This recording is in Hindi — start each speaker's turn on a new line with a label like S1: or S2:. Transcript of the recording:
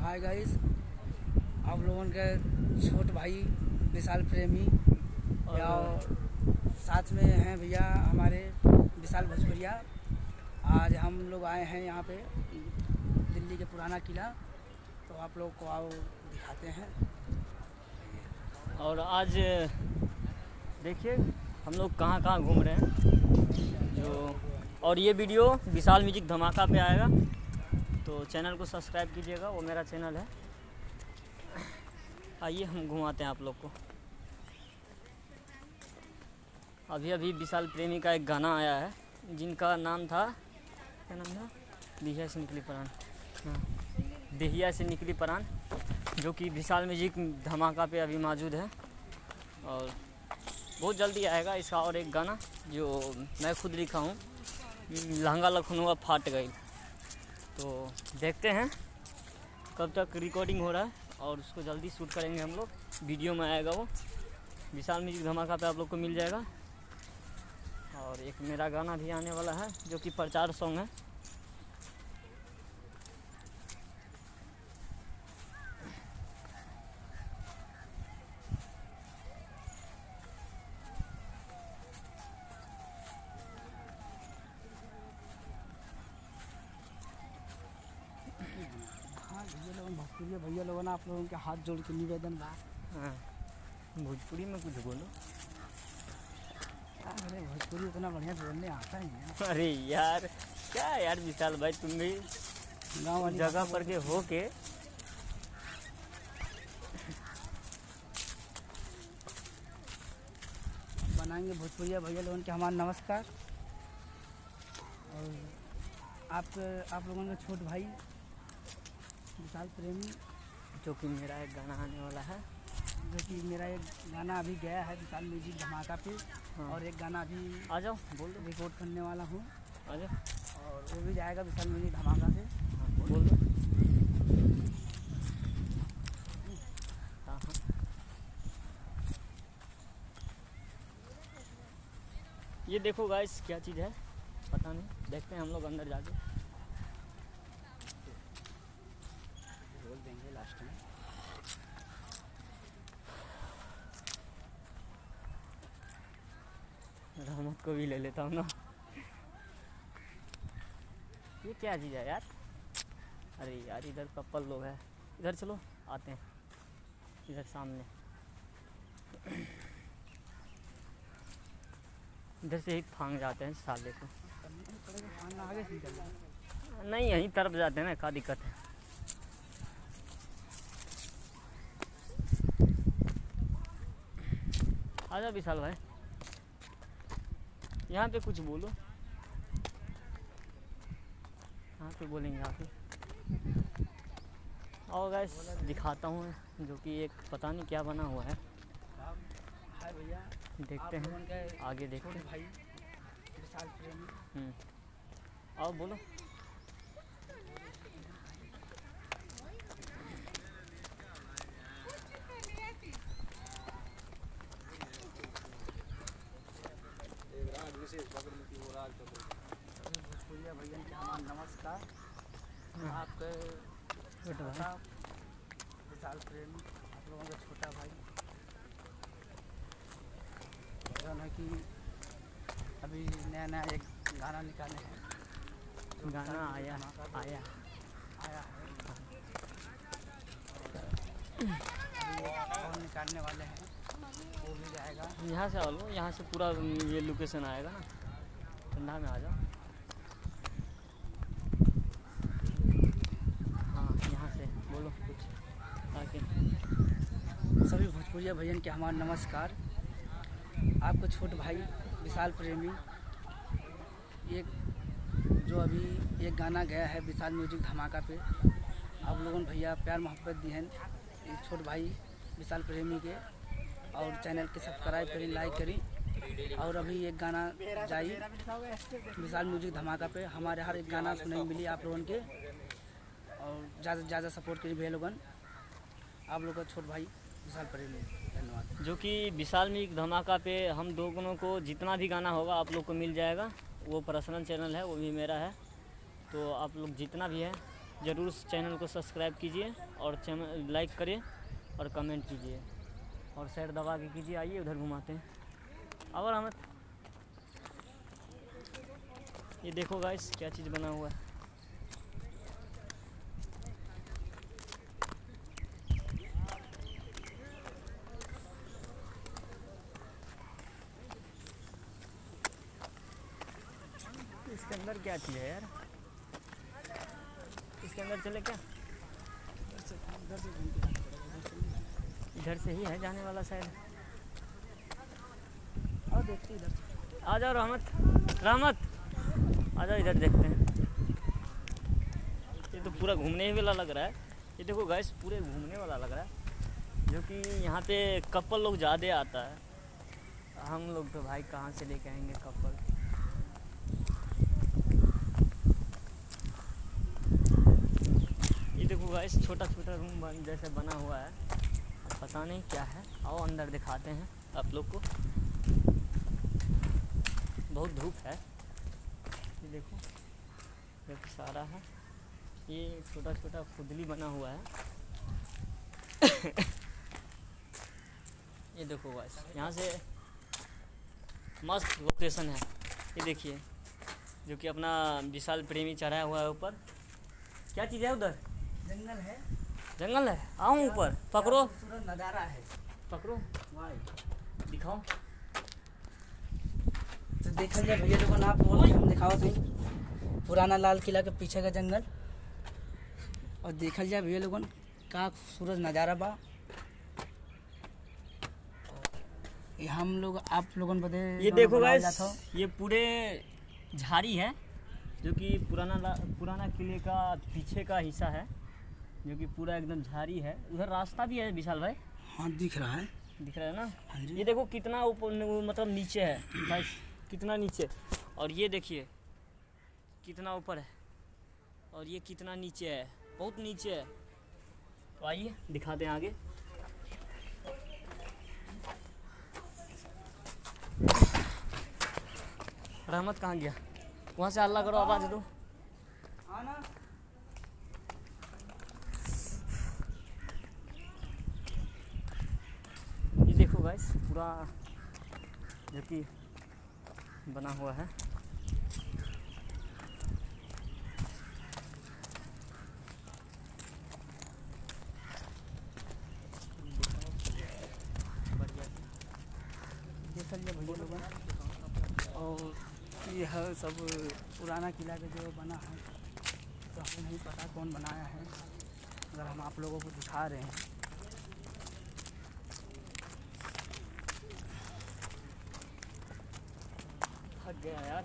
S1: हाय गाइस, आप लोगों के छोट भाई विशाल प्रेमी और साथ में हैं भैया हमारे विशाल भोजपुरिया। आज हम लोग आए हैं यहाँ पे दिल्ली के पुराना किला, तो आप लोग को आओ दिखाते हैं।
S2: और आज देखिए हम लोग कहाँ कहाँ घूम रहे हैं और ये वीडियो विशाल म्यूजिक धमाका पे आएगा, तो चैनल को सब्सक्राइब कीजिएगा, वो मेरा चैनल है। आइए हम घुमाते हैं आप लोग को। अभी अभी विशाल प्रेमी का एक गाना आया है जिनका नाम था, क्या नाम था, देहिया से निकली परान। हाँ, देहिया से निकली परान, जो कि विशाल म्यूजिक धमाका पे अभी मौजूद है और बहुत जल्दी आएगा इसका और एक गाना जो मैं खुद लिखा हूँ, लहंगा लखनऊ फाट गई। तो देखते हैं कब तक रिकॉर्डिंग हो रहा है और उसको जल्दी शूट करेंगे हम लोग। वीडियो में आएगा वो विशाल म्यूजिक धमाका पे आप लोग को मिल जाएगा। और एक मेरा गाना भी आने वाला है जो कि प्रचार सॉन्ग है।
S1: हाँ भैया लोगों, भोजपुरिया भैया लोगों, आप लोगों के हाथ जोड़ के निवेदन बा।
S2: हाँ, भोजपुरी में कुछ बोलो।
S1: अरे भोजपुरी इतना बढ़िया बोलने आता ही है।
S2: अरे यार क्या यार विशाल भाई, तुम भी
S1: गाँव वाली
S2: जगह पर के हो के
S1: बनाएंगे। भोजपुरिया भैया लोगों के हमारा नमस्कार। और आप लोगों के छोट भाई विशाल प्रेमी,
S2: जो कि मेरा एक गाना आने वाला है,
S1: जो कि मेरा एक गाना अभी गया है विशाल म्यूजिक धमाका पे।
S2: हाँ।
S1: और एक गाना अभी
S2: आ जाओ बोल दो,
S1: रिकॉर्ड करने वाला हूँ
S2: आ जाओ।
S1: और वो भी जाएगा विशाल म्यूजिक धमाका से।
S2: हाँ, बोल दो। हाँ हाँ, ये देखो गाइस क्या चीज़ है पता नहीं, देखते हैं हम लोग अंदर जाके।
S1: बोल देंगे लास्ट में।
S2: रहमत को भी ले लेता हूँ ना। ये क्या चीज़ है यार? अरे यार इधर कपल लोग हैं, इधर चलो आते हैं, इधर सामने इधर से ही फांग जाते हैं साले को।
S1: आगे से निकलना।
S2: नहीं यहीं तरफ जाते हैं ना, क्या दिक्कत है। आजा विशाल भाई, यहाँ पे कुछ बोलो। यहाँ पे बोलेंगे यहाँ पे। और गैस दिखाता हूँ जो कि एक पता नहीं क्या बना हुआ है,
S1: हाय भैया,
S2: देखते हैं आगे देखते हैं।
S1: भाई विशाल प्रेमी।
S2: और बोलो।
S1: भोजपुरिया भैया के हमारा नमस्कार। आपके छोटा विशाल प्रेमी, आप लोगों का छोटा भाई जो है कि अभी नया नया एक गाना निकाले हैं।
S2: गाना आया है
S1: अभी और निकालने वाले हैं, वो भी जाएगा।
S2: यहाँ से आओ, यहाँ से पूरा ये लोकेशन आएगा ना, ठंडा में आ जाओ। हाँ यहाँ से बोलो कुछ आके।
S1: सभी भोजपुरिया भैया के हमारा नमस्कार। आपको छोट भाई विशाल प्रेमी, एक जो अभी एक गाना गया है विशाल म्यूजिक धमाका पे, आप लोगों भैया प्यार मोहब्बत दी हैं इस छोट भाई विशाल प्रेमी के। और चैनल के सब्सक्राइब करें, लाइक करें। और अभी एक गाना जाई विशाल म्यूजिक धमाका पे, हमारे हर एक गाना सुनने मिली आप लोगों के। और ज़्यादा से ज़्यादा सपोर्ट करिए भैया लोगन, आप लोग का छोट भाई विशाल प्रेमी। धन्यवाद।
S2: जो कि विशाल म्यूजिक धमाका पे हम दोनों को जितना भी गाना होगा आप लोग को मिल जाएगा। वो पर्सनल चैनल है, वो भी मेरा है, तो आप लोग जितना भी है ज़रूर चैनल को सब्सक्राइब कीजिए और चैनल लाइक करिए और कमेंट कीजिए और शेयर दबा के कीजिए। आइए उधर घुमाते हैं। और हम ये देखो गाइस क्या चीज़ बना हुआ है। इसके अंदर क्या चीज़ है यार? इसके अंदर चले क्या? इधर से ही है जाने वाला शायद।
S1: और देखते इधर।
S2: आ जाओ रहमत आ जाओ, इधर देखते हैं। ये तो पूरा घूमने वाला लग रहा है। ये देखो गाइस पूरे घूमने वाला लग रहा है, जो कि यहाँ पे कपल लोग ज़्यादा आता है। हम लोग तो भाई कहाँ से लेके आएंगे कपल। ये देखो गाइस छोटा छोटा रूम जैसे बना हुआ है, पता नहीं क्या है। आओ अंदर दिखाते हैं आप लोग को। बहुत धूप है। ये देखो सारा है। ये छोटा छोटा खुदली बना हुआ है। ये देखो गाइस यहाँ से मस्त लोकेशन है। ये देखिए जो कि अपना विशाल प्रेमी चढ़ाया हुआ है ऊपर। क्या चीज़ है उधर?
S1: जंगल है।
S2: जंगल है। आओ ऊपर पकड़ो।
S1: खूबसूरत नज़ारा है।
S2: पकड़ो
S1: वाह।
S2: दिखाओ।
S1: तो देखल जाए भैया लोगन, आप और हम दिखाओ थे पुराना लाल किला के पीछे का जंगल। और देखल जाए भैया लोगन का खूबसूरत नज़ारा बा। ये हम लोग आप लोगन बदे
S2: ये देखो गाइस ये पूरे झाड़ी है, जो कि पुराना किले का पीछे का हिस्सा है, जो कि पूरा एकदम झाड़ी है। उधर रास्ता भी है विशाल भाई।
S1: हाँ दिख रहा है।
S2: दिख रहा है ना?
S1: हाँ जी।
S2: ये देखो कितना ऊपर मतलब नीचे है गाइस, कितना नीचे। और ये देखिए कितना ऊपर है और ये कितना नीचे है, बहुत नीचे है। तो आइए दिखाते हैं आगे। रहमत कहाँ गया? वहाँ से हल्ला करो, आवाज़ दो।
S1: हाँ ना।
S2: ये देखो गाइस पूरा जो कि बना हुआ है।
S1: देखल जाए भैया लोगन, और ये है सब पुराना किला का जो बना है, तो हमें नहीं पता कौन बनाया है, अगर हम आप लोगों को दिखा रहे हैं।
S2: थक गया यार।